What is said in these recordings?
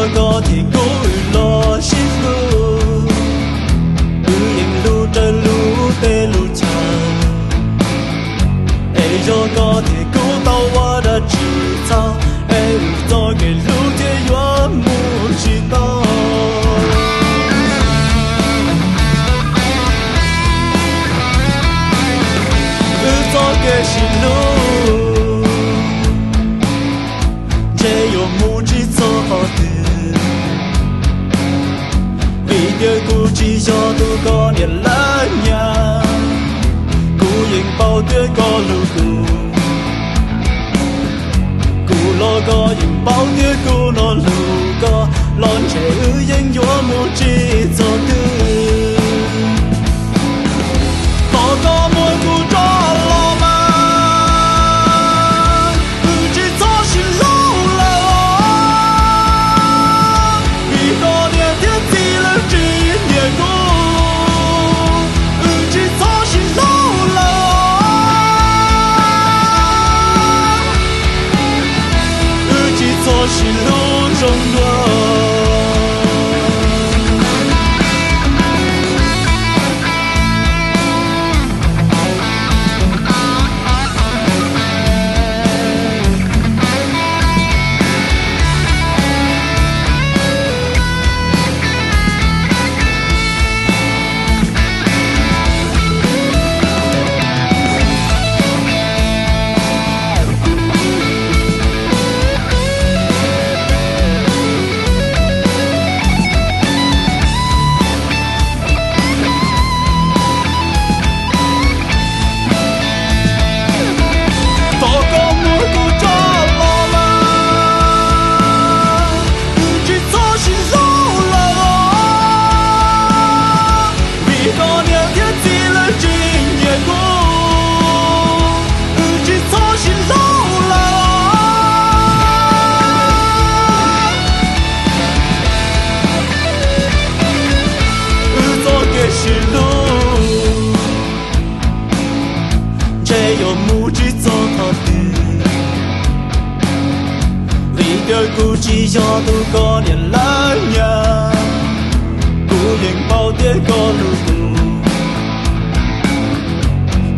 lo có thì cố lo ship lu yên lu trời lu tê lu chàng ai lo có thì cố tao qua đã chỉ sao ai cho cái lu thế yo mu chỉ tao cho cái xin lu chỉ有木只做的，为了古只要度过年来年，古人包的个路途，古老个人包的古老路个，浪车人有木只做的，好个木古着老嘛。是路中多。是路，只有木只做好的，为了古只要度过年来年，古人包的个路途，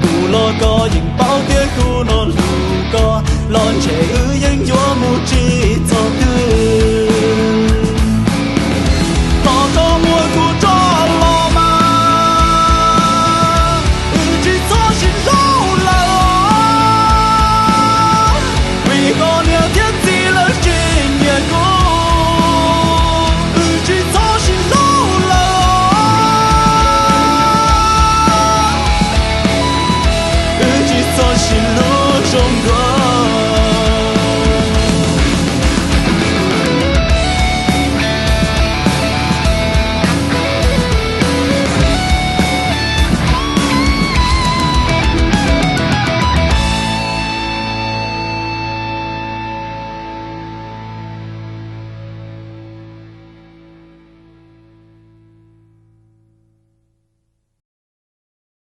古老个人包的古老路个，浪车人有木只。